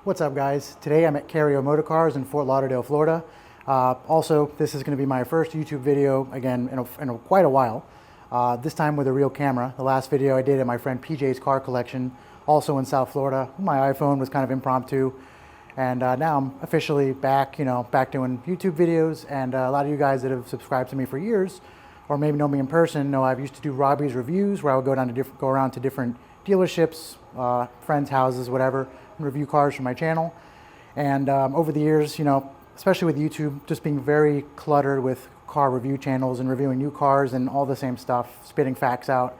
What's up, guys? Today I'm at Carrio Motor Cars in Fort Lauderdale, Florida. Also, this is going to be my first YouTube video, again, in quite a while. This time with a real camera. The last video I did at my friend PJ's car collection, also in South Florida. My iPhone was kind of impromptu. And now I'm officially back, back doing YouTube videos. And a lot of you guys that have subscribed to me for years, or maybe know me in person, know I've used to do Robbie's reviews, where I would go around to different dealerships, friends' houses, whatever, and review cars from my channel. And over the years, especially with YouTube, just being very cluttered with car review channels and reviewing new cars and all the same stuff, spitting facts out,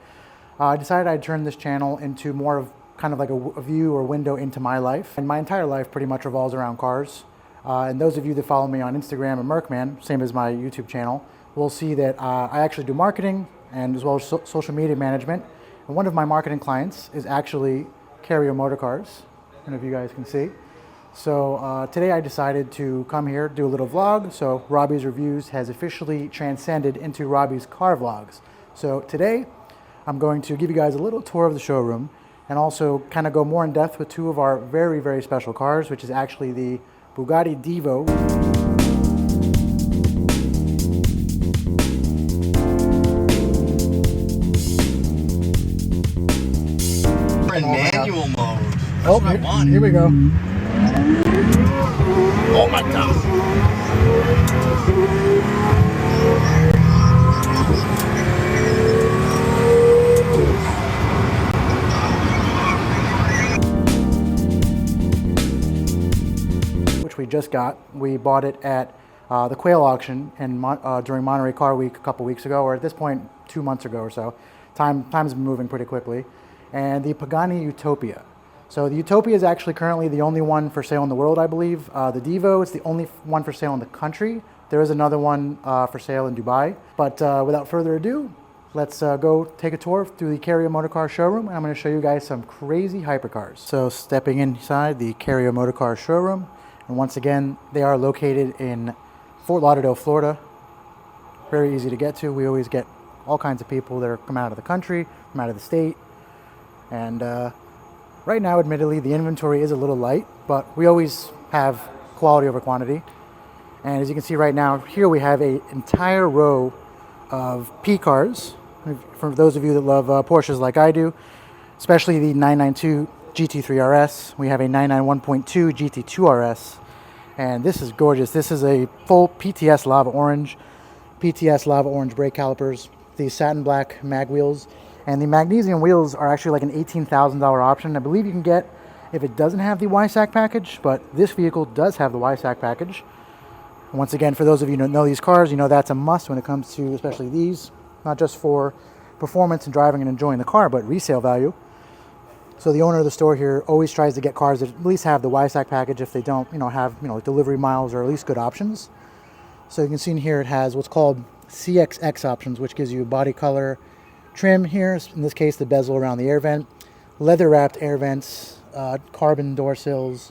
I decided I'd turn this channel into more of kind of like a view or window into my life. And my entire life pretty much revolves around cars. And those of you that follow me on Instagram and Merkman, same as my YouTube channel, will see that I actually do marketing and as well as social media management. And one of my marketing clients is actually Carrio Motor Cars. I don't know if you guys can see. So today I decided to come here, do a little vlog. So Robbie's Reviews has officially transcended into Robbie's Car Vlogs. So today I'm going to give you guys a little tour of the showroom and also kind of go more in depth with two of our very, very special cars, which is actually the Bugatti Divo. In manual mode. That's Oh, what I wanted. here we go. Oh my god. Which we just got. We bought it at the Quail auction during Monterey Car Week a couple weeks ago, or at this point 2 months ago or so. Time's been moving pretty quickly. And the Pagani Utopia. So the Utopia is actually currently the only one for sale in the world, I believe. The Divo is the only one for sale in the country. There is another one for sale in Dubai. But without further ado, let's go take a tour through the Carrio Motor Cars showroom. And I'm going to show you guys some crazy hypercars. So stepping inside the Carrio Motor Cars showroom. And once again, they are located in Fort Lauderdale, Florida. Very easy to get to. We always get all kinds of people that come out of the country, from out of the state. And right now, admittedly, the inventory is a little light, but we always have quality over quantity. And as you can see right now, here we have an entire row of P cars. For those of you that love Porsches like I do, especially the 992 GT3 RS. We have a 991.2 GT2 RS. And this is gorgeous. This is a full PTS lava orange brake calipers, these satin black mag wheels. And the magnesium wheels are actually like an $18,000 option. I believe you can get if it doesn't have the YSAC package, but this vehicle does have the YSAC package. And once again, for those of you who know these cars, that's a must when it comes to especially these, not just for performance and driving and enjoying the car, but resale value. So the owner of the store here always tries to get cars that at least have the YSAC package if they don't, have, delivery miles or at least good options. So you can see in here it has what's called CXX options, which gives you body color, trim here, in this case the bezel around the air vent, leather wrapped air vents, carbon door sills,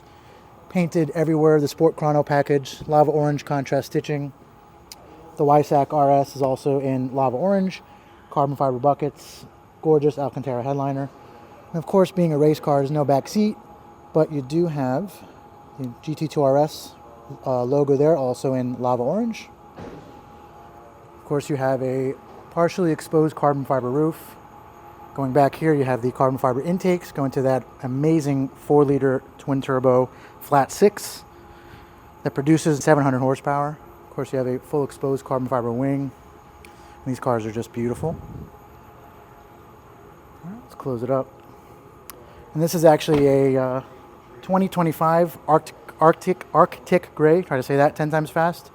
painted everywhere, the Sport Chrono package, lava orange contrast stitching. The YSAC RS is also in lava orange, carbon fiber buckets, gorgeous Alcantara headliner. And of course, being a race car, there's no back seat, but you do have the GT2 RS logo there, also in lava orange. Of course, you have a partially exposed carbon fiber roof. Going back here, you have the carbon fiber intakes going to that amazing 4-liter twin turbo flat 6 that produces 700 horsepower. Of course, you have a full exposed carbon fiber wing. And these cars are just beautiful. All right, let's close it up. And this is actually a 2025 Arctic Gray. Try to say that 10 times fast.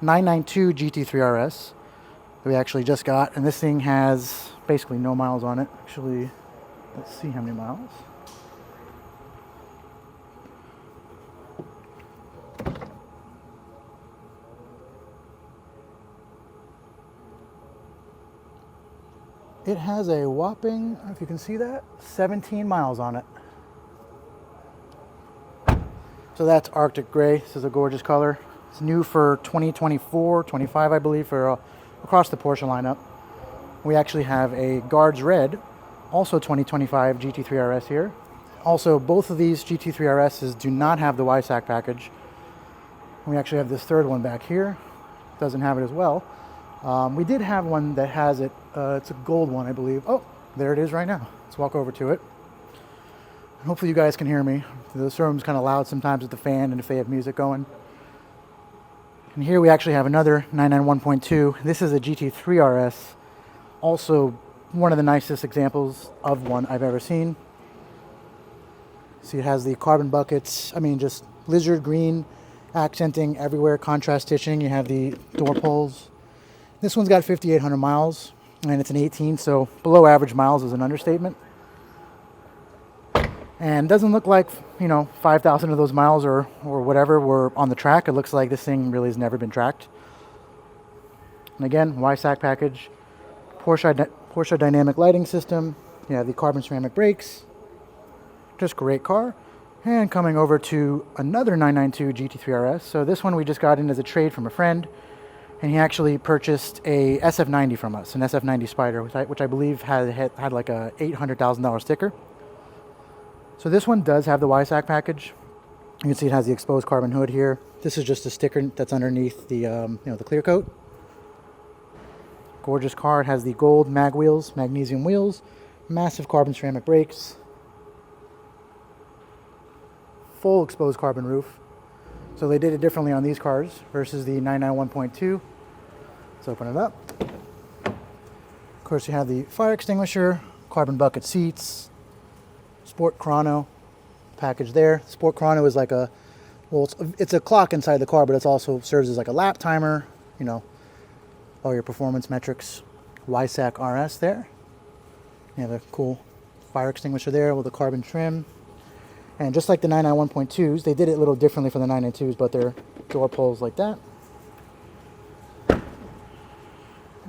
992 GT3 RS. We actually just got, and this thing has basically no miles on it. Actually, let's see how many miles. It has a whopping, I don't know if you can see that, 17 miles on it. So that's Arctic Gray. This is a gorgeous color. It's new for 2024, 25, I believe, for across the Porsche lineup. We actually have a Guards Red, also 2025 GT3 RS here. Also, both of these GT3 RSs do not have the YSAC package. We actually have this third one back here. Doesn't have it as well. We did have one that has it. It's a gold one, I believe. Oh, there it is right now. Let's walk over to it. Hopefully you guys can hear me. The showroom's kind of loud sometimes with the fan and if they have music going. And here we actually have another 991.2. This is a GT3 RS. Also one of the nicest examples of one I've ever seen. See, it has the carbon buckets. I mean, just lizard green accenting everywhere, contrast stitching. You have the door pulls. This one's got 5,800 miles, and it's an 18, so below average miles is an understatement. And doesn't look like, 5,000 of those miles or whatever were on the track. It looks like this thing really has never been tracked. And again, YSAC package, Porsche dynamic lighting system. You have the carbon ceramic brakes. Just great car. And coming over to another 992 GT3 RS. So this one we just got in as a trade from a friend. And he actually purchased a SF90 from us, an SF90 Spider, which I believe had like a $800,000 sticker. So this one does have the YSAC package. You can see it has the exposed carbon hood here. This is just a sticker that's underneath the the clear coat. Gorgeous car. It has the gold mag wheels, magnesium wheels, massive carbon ceramic brakes, full exposed carbon roof. So they did it differently on these cars versus the 991.2. Let's open it up. Of course, you have the fire extinguisher, carbon bucket seats, Sport Chrono package there. Sport Chrono is like it's a clock inside the car, but it also serves as like a lap timer, all your performance metrics. YSAC RS there. You have a cool fire extinguisher there with a carbon trim. And just like the 991.2s, they did it a little differently for the 992s, but they're door pulls like that.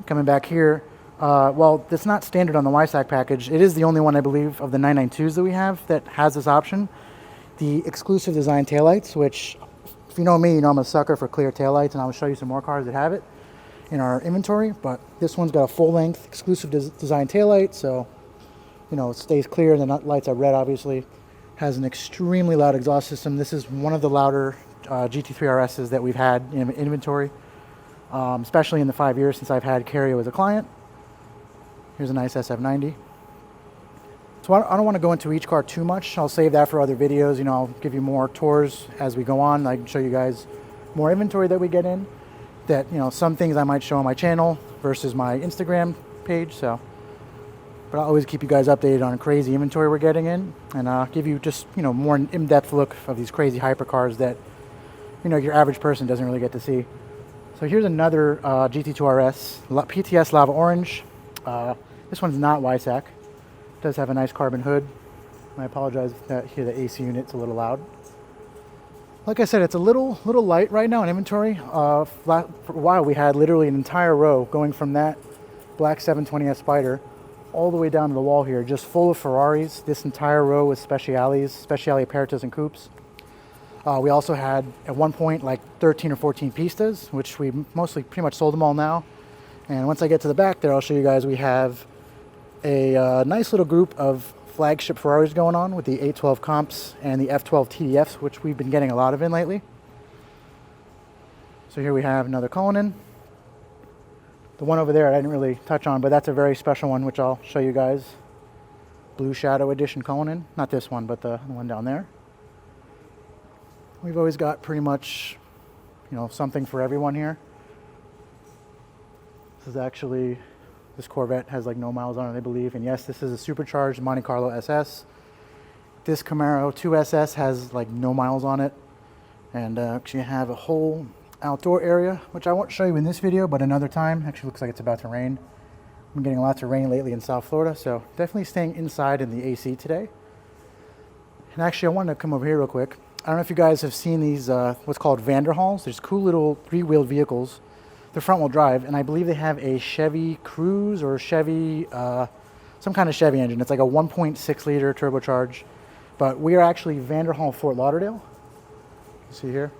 Coming back here, well, it's not standard on the YSAC package. It is the only one, I believe, of the 992s that we have that has this option. The exclusive design taillights, which, if you know me, I'm a sucker for clear taillights, and I'll show you some more cars that have it in our inventory. But this one's got a full-length exclusive design taillight, so, it stays clear, and the lights are red, obviously. Has an extremely loud exhaust system. This is one of the louder GT3 RSs that we've had in inventory, especially in the 5 years since I've had Carrio as a client. Here's a nice SF90. So I don't want to go into each car too much. I'll save that for other videos. I'll give you more tours as we go on. I can show you guys more inventory that we get in. That, some things I might show on my channel versus my Instagram page. But I'll always keep you guys updated on crazy inventory we're getting in, and I'll give you just, more in-depth look of these crazy hypercars that, your average person doesn't really get to see. So here's another GT2 RS, PTS Lava Orange. This one's not YSAC. It does have a nice carbon hood. I apologize that here the AC unit's a little loud. Like I said, it's a little light right now in inventory. For a while we had literally an entire row going from that black 720S Spider all the way down to the wall here, just full of Ferraris. This entire row was Speciale Apertas and Coupes. We also had, at one point, like 13 or 14 Pistas, which we pretty much sold them all now. And once I get to the back there, I'll show you guys we have a nice little group of flagship Ferraris going on with the 812 Comps and the F12 TDFs, which we've been getting a lot of in lately. So here we have another Cullinan. The one over there I didn't really touch on, but that's a very special one, which I'll show you guys. Blue Shadow Edition Cullinan. Not this one, but the one down there. We've always got pretty much, something for everyone here. This is actually, this Corvette has like no miles on it, I believe. And yes, this is a supercharged Monte Carlo SS. This Camaro 2SS has like no miles on it. And actually have a whole outdoor area, which I won't show you in this video, but another time. Actually looks like it's about to rain. I'm getting lots of rain lately in South Florida, so definitely staying inside in the AC today. And actually I wanted to come over here real quick. I don't know if you guys have seen these what's called Vanderhalls. There's cool little three-wheeled vehicles. They're front-wheel drive, and I believe they have a Chevy Cruze or Chevy some kind of Chevy engine. It's like a 1.6 liter turbocharged, but we are actually Vanderhall Fort Lauderdale. You see here.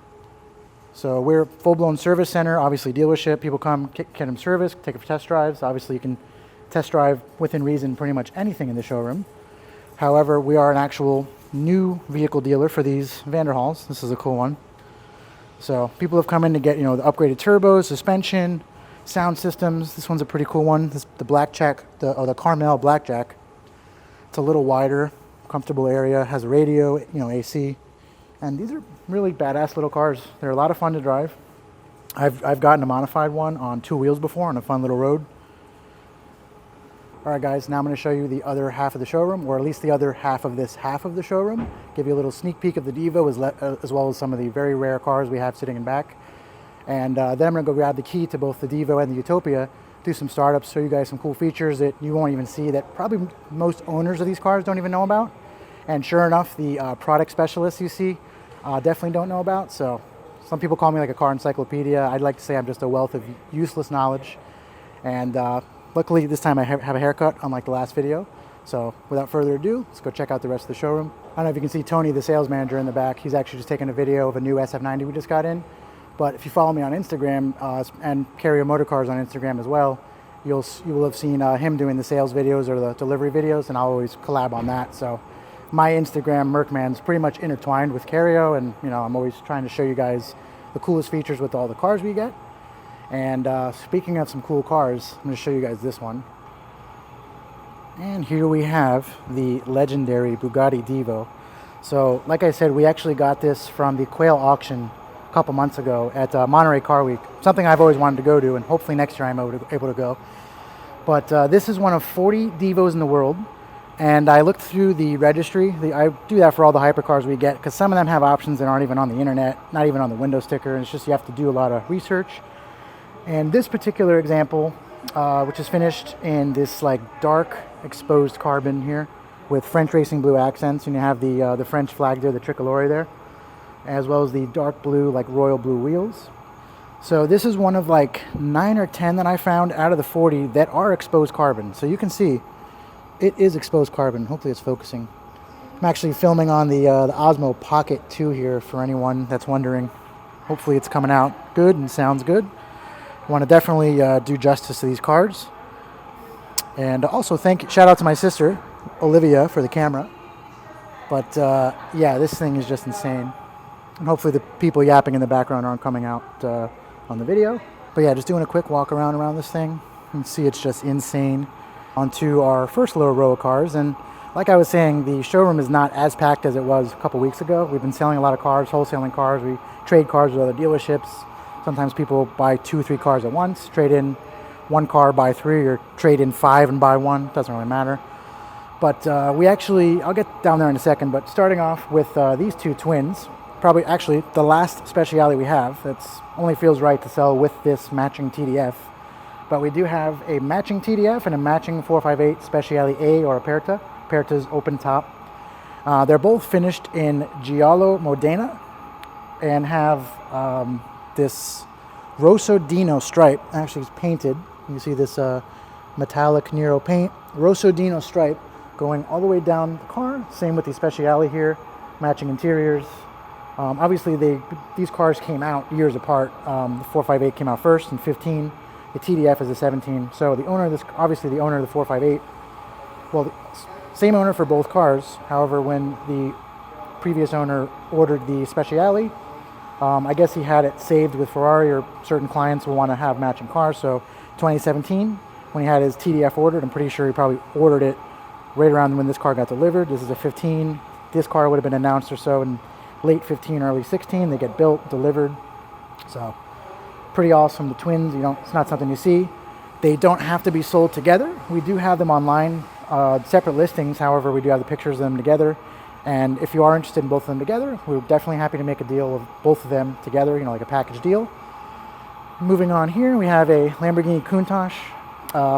So we're full-blown service center, obviously dealership. People come, get them serviced, take it for test drives. Obviously you can test drive within reason pretty much anything in the showroom. However, we are an actual new vehicle dealer for these Vanderhalls. This is a cool one. So people have come in to get, the upgraded turbos, suspension, sound systems. This one's a pretty cool one. This, the Blackjack, the Carmel Blackjack. It's a little wider, comfortable area, has a radio, AC. And these are really badass little cars. They're a lot of fun to drive. I've gotten a modified one on 2 wheels before on a fun little road. All right, guys, now I'm going to show you the other half of the showroom, or at least the other half of this half of the showroom. Give you a little sneak peek of the Divo, as well as some of the very rare cars we have sitting in back. And then I'm going to go grab the key to both the Divo and the Utopia, do some startups, show you guys some cool features that you won't even see, that probably most owners of these cars don't even know about. And sure enough, the product specialists you see definitely don't know about. So some people call me like a car encyclopedia. I'd like to say I'm just a wealth of useless knowledge. And luckily this time I have a haircut, unlike the last video. So without further ado, let's go check out the rest of the showroom. I don't know if you can see Tony, the sales manager in the back. He's actually just taking a video of a new SF90 we just got in. But if you follow me on Instagram and Carrio Motor Cars on Instagram as well, you will have seen him doing the sales videos or the delivery videos, and I'll always collab on that. So my Instagram Mercman's pretty much intertwined with Carrio, and I'm always trying to show you guys the coolest features with all the cars we get. And speaking of some cool cars, I'm going to show you guys this one. And here we have the legendary Bugatti Divo. So like I said, we actually got this from the Quail auction a couple months ago at Monterey Car Week. Something I've always wanted to go to, and hopefully next year I'm able to go. But this is one of 40 Divos in the world. And I looked through the registry. I do that for all the hypercars we get, because some of them have options that aren't even on the internet, not even on the window sticker. And it's just you have to do a lot of research. And this particular example, which is finished in this like dark exposed carbon here with French racing blue accents, and you have the French flag there, the tricolore there, as well as the dark blue, like royal blue wheels. So this is one of like 9 or 10 that I found out of the 40 that are exposed carbon. So you can see it is exposed carbon. Hopefully it's focusing. I'm actually filming on the Osmo Pocket 2 here for anyone that's wondering. Hopefully it's coming out good and sounds good. Want to definitely do justice to these cars. And also shout out to my sister, Olivia, for the camera. But yeah, this thing is just insane. And hopefully the people yapping in the background aren't coming out on the video. But yeah, just doing a quick walk around this thing. You can see it's just insane. Onto our first little row of cars. And like I was saying, the showroom is not as packed as it was a couple weeks ago. We've been selling a lot of cars, wholesaling cars. We trade cars with other dealerships. Sometimes people buy 2 or 3 cars at once, trade in 1 car, buy 3, or trade in 5 and buy 1. Doesn't really matter. But I'll get down there in a second, but starting off with these 2 twins, probably actually the last speciality we have, that's only feels right to sell with this matching TDF. But we do have a matching TDF and a matching 458 Speciale A or Aperta. Aperta's open top. They're both finished in Giallo Modena and have this Rosso Dino stripe. Actually, it's painted. You see this metallic Nero paint. Rosso Dino stripe going all the way down the car. Same with the Speciale here. Matching interiors. Obviously, these cars came out years apart. The 458 came out first in 15. The TDF is a 17. So the owner of this, obviously the owner of the 458, well, same owner for both cars. However, when the previous owner ordered the Speciale, I guess he had it saved with Ferrari, or certain clients will want to have matching cars. So 2017, when he had his TDF ordered, I'm pretty sure he probably ordered it right around when this car got delivered. This is a 15. This car would have been announced or so in late 15, early 16. They get built, delivered. So pretty awesome. The twins, it's not something you see. They don't have to be sold together. We do have them online, separate listings. However, we do have the pictures of them together. And if you are interested in both of them together, we're definitely happy to make a deal of both of them together, like a package deal. Moving on here, we have a Lamborghini Countach.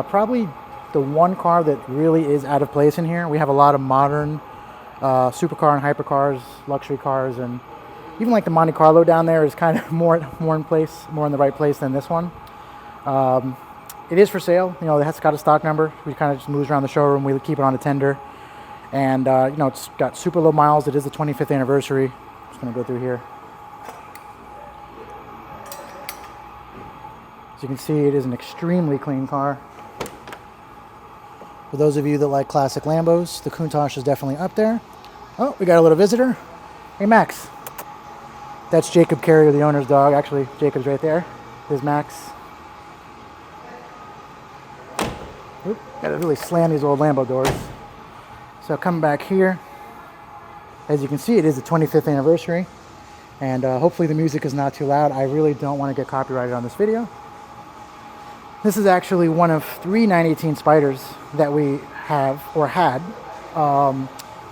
Probably the one car that really is out of place in here. We have a lot of modern supercar and hypercars, luxury cars, and even like the Monte Carlo down there is kind of more in place, more in the right place than this one. It is for sale. It's got a stock number. We kind of just moves around the showroom. We keep it on a tender. And, it's got super low miles. It is the 25th anniversary. Just going to go through here. As you can see, it is an extremely clean car. For those of you that like classic Lambos, the Countach is definitely up there. Oh, we got a little visitor. Hey, Max. That's Jacob Carrio, the owner's dog. Actually, Jacob's right there. There's Max. Oop, gotta really slam these old Lambo doors. So coming back here, as you can see, it is the 25th anniversary. And hopefully the music is not too loud. I really don't want to get copyrighted on this video. This is actually one of 3 918 Spyders that we have, or had.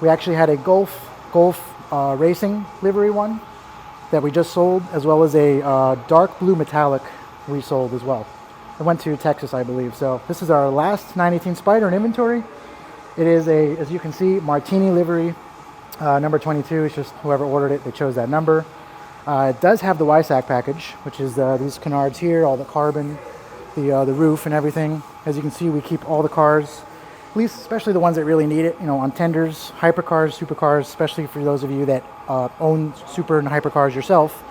We actually had a Golf racing livery one that we just sold, as well as a dark blue metallic we sold as well. It went to Texas, I believe. So this is our last 918 Spider in inventory. It is a, as you can see, Martini livery, number 22. It's just whoever ordered it, they chose that number. It does have the YSAC package, which is these canards here, all the carbon, the roof and everything. As you can see, we keep all the cars, at least especially the ones that really need it, you know, on tenders, hypercars, supercars, especially for those of you that own super and hypercars yourself,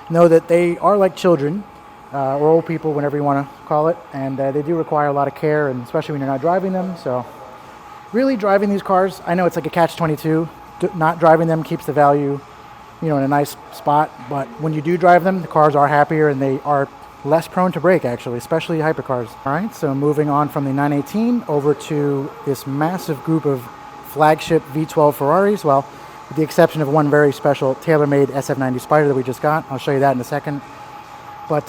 know that they are like children, or old people, whatever you want to call it, and they do require a lot of care, and especially when you're not driving them. So really driving these cars, I know it's like a catch-22. Not driving them keeps the value, you know, in a nice spot, but when you do drive them, the cars are happier and they are less prone to break, actually, especially hypercars. All right, so moving on from the 918 over to this massive group of flagship V12 Ferraris, well, with the exception of one very special tailor-made SF90 Spider that we just got. I'll show you that in a second. But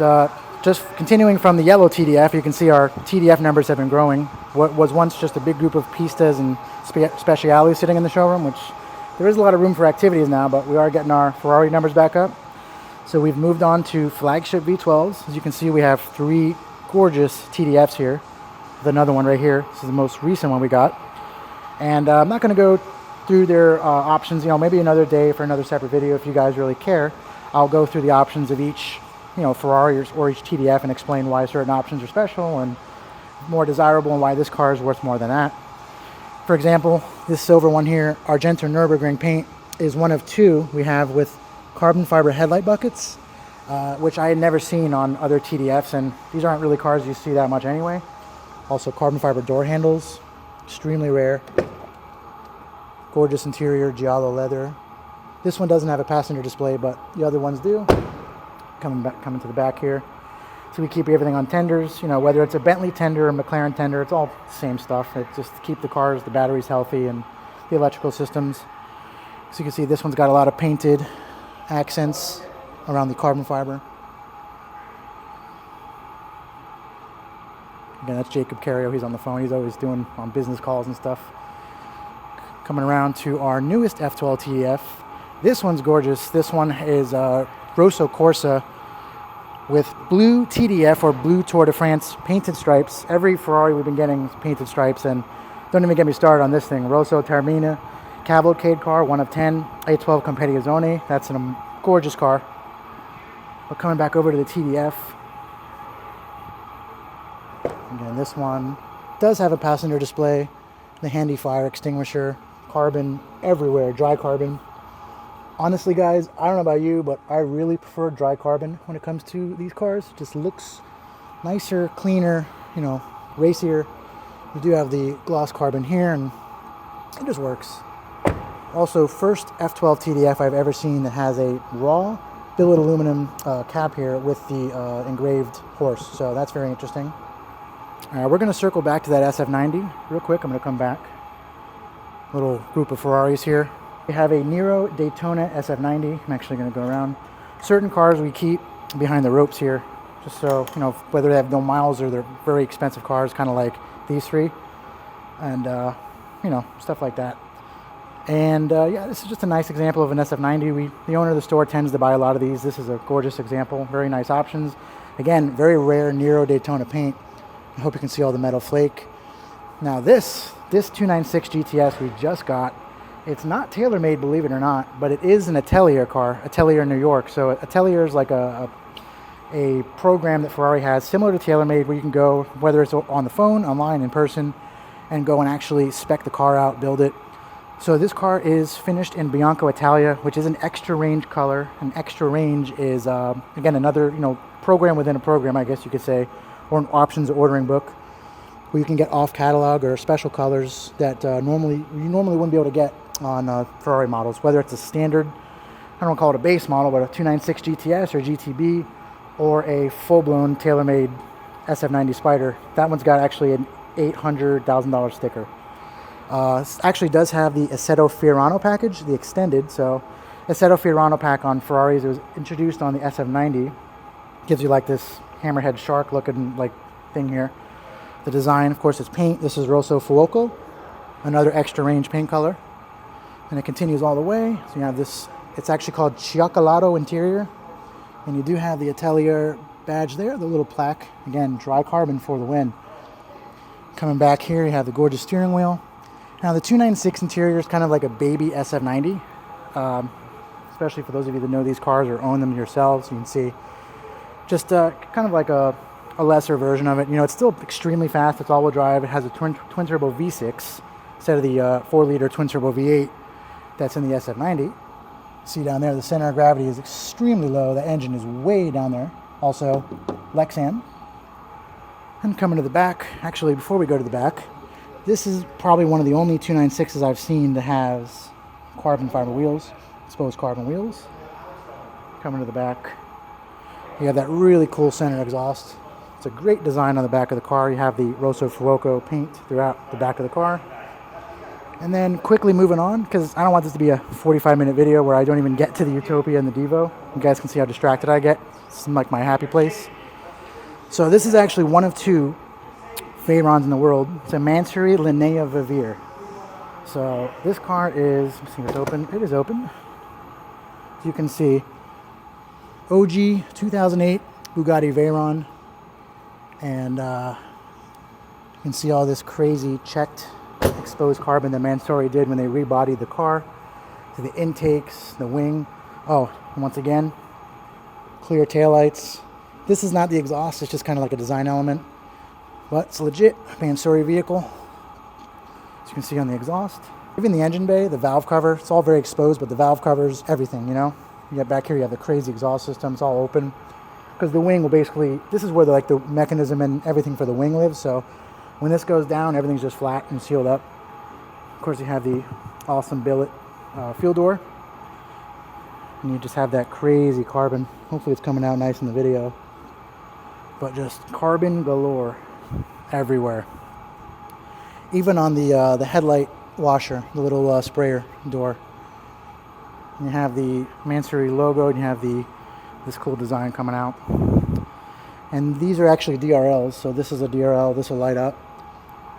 just continuing from the yellow TDF, you can see our TDF numbers have been growing. What was once just a big group of Pistas and Speciales sitting in the showroom, which there is a lot of room for activities now, but we are getting our Ferrari numbers back up. So we've moved on to flagship V12s. As you can see, we have 3 gorgeous TDFs here, with another one right here. This is the most recent one we got. And I'm not going to go through their options, you know, maybe another day for another separate video if you guys really care. I'll go through the options of each, you know, Ferrari or each TDF and explain why certain options are special and more desirable and why this car is worth more than that. For example, this silver one here, Argento Nürburgring paint, is one of 2 we have with carbon fiber headlight buckets, which I had never seen on other TDFs, and these aren't really cars you see that much anyway. Also carbon fiber door handles, extremely rare. Gorgeous interior, Giallo leather. This one doesn't have a passenger display, but the other ones do. Coming to the back here. So we keep everything on tenders, you know, whether it's a Bentley tender or McLaren tender, it's all the same stuff. It's just to keep the cars, the batteries healthy, and the electrical systems. So you can see this one's got a lot of painted accents around the carbon fiber. Again, that's Jacob Carrio. He's on the phone. He's always doing on business calls and stuff. Coming around to our newest F12 TDF. This one's gorgeous. This one is Rosso Corsa with blue TDF or blue Tour de France painted stripes. Every Ferrari we've been getting painted stripes, and don't even get me started on this thing. Rosso Termina cavalcade car, 1 of 10, A12 Competizione. That's a gorgeous car. But coming back over to the TDF, again, this one does have a passenger display, the handy fire extinguisher, carbon everywhere, dry carbon. Honestly, guys, I don't know about you, but I really prefer dry carbon when it comes to these cars. It just looks nicer, cleaner, you know, racier. You do have the gloss carbon here, and it just works. Also, first F12 TDF I've ever seen that has a raw billet aluminum cap here with the engraved horse. So that's very interesting. We're going to circle back to that SF90 real quick. I'm going to come back. Little group of Ferraris here. We have a Nero Daytona SF90. I'm actually going to go around. Certain cars we keep behind the ropes here, just so, you know, whether they have no miles or they're very expensive cars, kind of like these 3, and you know, stuff like that. And yeah, this is just a nice example of an SF90. The owner of the store tends to buy a lot of these. This is a gorgeous example. Very nice options. Again, very rare Nero Daytona paint. I hope you can see all the metal flake. Now this 296 GTS we just got, it's not tailor-made, believe it or not, but it is an Atelier car, Atelier New York. So Atelier is like a program that Ferrari has, similar to TaylorMade, where you can go, whether it's on the phone, online, in person, and go and actually spec the car out, build it. So this car is finished in Bianco Italia, which is an extra range color. An extra range is, again, another, you know, program within a program, I guess you could say, or an options ordering book, where you can get off catalog or special colors that you normally wouldn't be able to get on Ferrari models, whether it's a standard, I don't want to call it a base model, but a 296 GTS or GTB, or a full-blown tailor-made SF90 Spider. That one's got actually an $800,000 sticker. Actually does have the Assetto Fiorano package, the extended. So Assetto Fiorano pack on Ferraris, it was introduced on the SF90. Gives you like this hammerhead shark looking like thing here. The design, of course, is paint. This is Rosso Fuoco, another extra range paint color. And it continues all the way. So you have this, it's actually called Cioccolato interior. And you do have the Atelier badge there, the little plaque. Again, dry carbon for the win. Coming back here, you have the gorgeous steering wheel. Now the 296 interior is kind of like a baby SF90. Especially for those of you that know these cars or own them yourselves. You can see just kind of like a lesser version of it. You know, it's still extremely fast. It's all-wheel drive. It has a twin turbo V6 instead of the 4-liter twin turbo V8 that's in the SF90. See down there, the center of gravity is extremely low. The engine is way down there. Also, Lexan. And coming to the back, actually, before we go to the back, this is probably one of the only 296s I've seen that has carbon fiber wheels, exposed carbon wheels. Coming to the back, you have that really cool center exhaust. It's a great design on the back of the car. You have the Rosso Fuoco paint throughout the back of the car. And then quickly moving on, because I don't want this to be a 45-minute video where I don't even get to the Utopia and the Divo. You guys can see how distracted I get. It's like my happy place. So this is actually one of two Veyrons in the world. It's a Mansory Linea Vivere. So this car is, let's see if it's open. It is open. As you can see, OG 2008 Bugatti Veyron. And you can see all this crazy checked exposed carbon that Mansory did when they rebodied the car. To the intakes, the wing. Oh, and once again, clear taillights. This is not the exhaust, it's just kind of like a design element. But it's a legit Mansory vehicle. As you can see on the exhaust. Even the engine bay, the valve cover, it's all very exposed, but the valve covers everything, you know? You get back here, you have the crazy exhaust system, it's all open. Because the wing will basically, this is where the mechanism and everything for the wing lives, so when this goes down, everything's just flat and sealed up. Of course, you have the awesome billet fuel door. And you just have that crazy carbon. Hopefully it's coming out nice in the video. But just carbon galore everywhere. Even on the headlight washer, the little sprayer door. And you have the Mansory logo, and you have this cool design coming out. And these are actually DRLs, so this is a DRL, this will light up.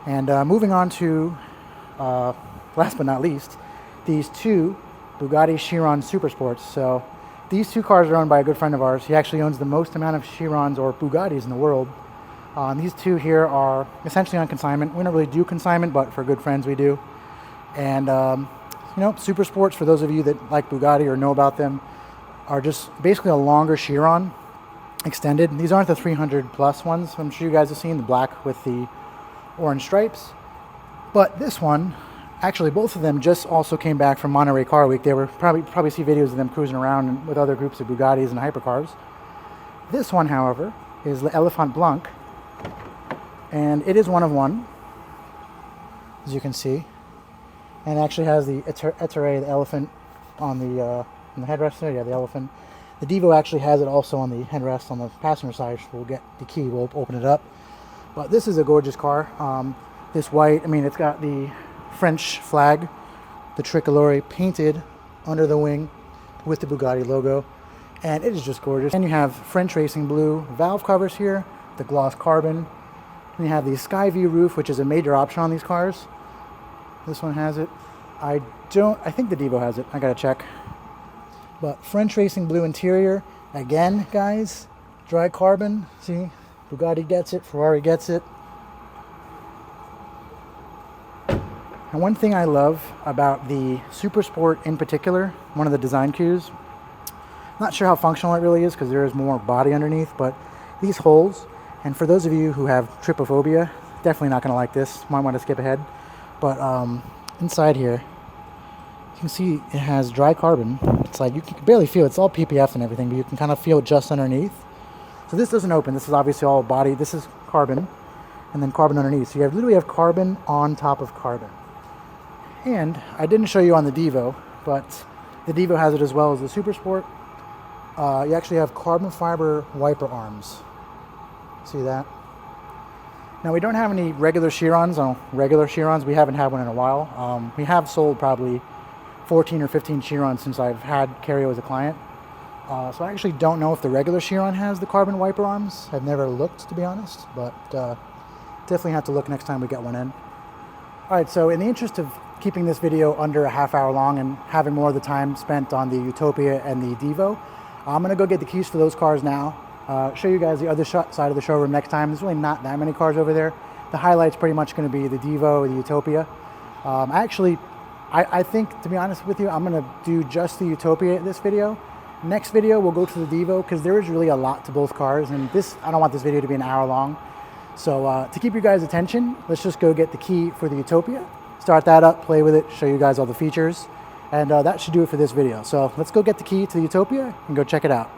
And moving on to, last but not least, these two Bugatti Chiron Supersports. So these two cars are owned by a good friend of ours. He actually owns the most amount of Chirons or Bugattis in the world. These two here are essentially on consignment. We don't really do consignment, but for good friends we do. And you know, Supersports, for those of you that like Bugatti or know about them, are just basically a longer Chiron extended. These aren't the 300 plus ones I'm sure you guys have seen, the black with the orange stripes. But this one, actually both of them just also came back from Monterey Car Week. They were probably see videos of them cruising around with other groups of Bugattis and hypercars. This one, however, is the Elephant Blanc, and it is one of one, as you can see, and it actually has the Etere, the elephant, on the headrest there. Yeah, the elephant. The Divo actually has it also on the headrest on the passenger side. We'll get the key, we'll open it up. But this is a gorgeous car. This white, I mean, it's got the French flag, the tricolore painted under the wing with the Bugatti logo, and it is just gorgeous. And you have French racing blue valve covers here, the gloss carbon, and you have the sky view roof, which is a major option on these cars. This one has it. I think the Divo has it. I gotta check. But French racing blue interior, again, guys, dry carbon. See, Bugatti gets it, Ferrari gets it. And one thing I love about the Supersport in particular, one of the design cues, not sure how functional it really is because there is more body underneath, but these holes, and for those of you who have trypophobia, definitely not going to like this, might want to skip ahead, but inside here, you can see it has dry carbon. It's like, you can barely feel it. It's all PPF and everything, but you can kind of feel it just underneath. So this doesn't open. This is obviously all body. This is carbon, and then carbon underneath. So you literally have carbon on top of carbon. And I didn't show you on the Divo, but the Divo has it as well as the Super Sport. You actually have carbon fiber wiper arms. See that? Now we don't have any regular Chirons. We haven't had one in a while. We have sold probably 14 or 15 Chirons since I've had Carrio as a client. So I actually don't know if the regular Chiron has the carbon wiper arms. I've never looked, to be honest, but definitely have to look next time we get one in. All right, so in the interest of keeping this video under a half hour long and having more of the time spent on the Utopia and the Divo, I'm gonna go get the keys for those cars now. Show you guys the other side of the showroom next time. There's really not that many cars over there. The highlight's pretty much gonna be the Divo, the Utopia. I think, to be honest with you, I'm gonna do just the Utopia this video. Next video, we'll go to the Divo because there is really a lot to both cars, and I don't want this video to be an hour long. So to keep you guys' attention, let's just go get the key for the Utopia, start that up, play with it, show you guys all the features, and that should do it for this video. So let's go get the key to the Utopia and go check it out.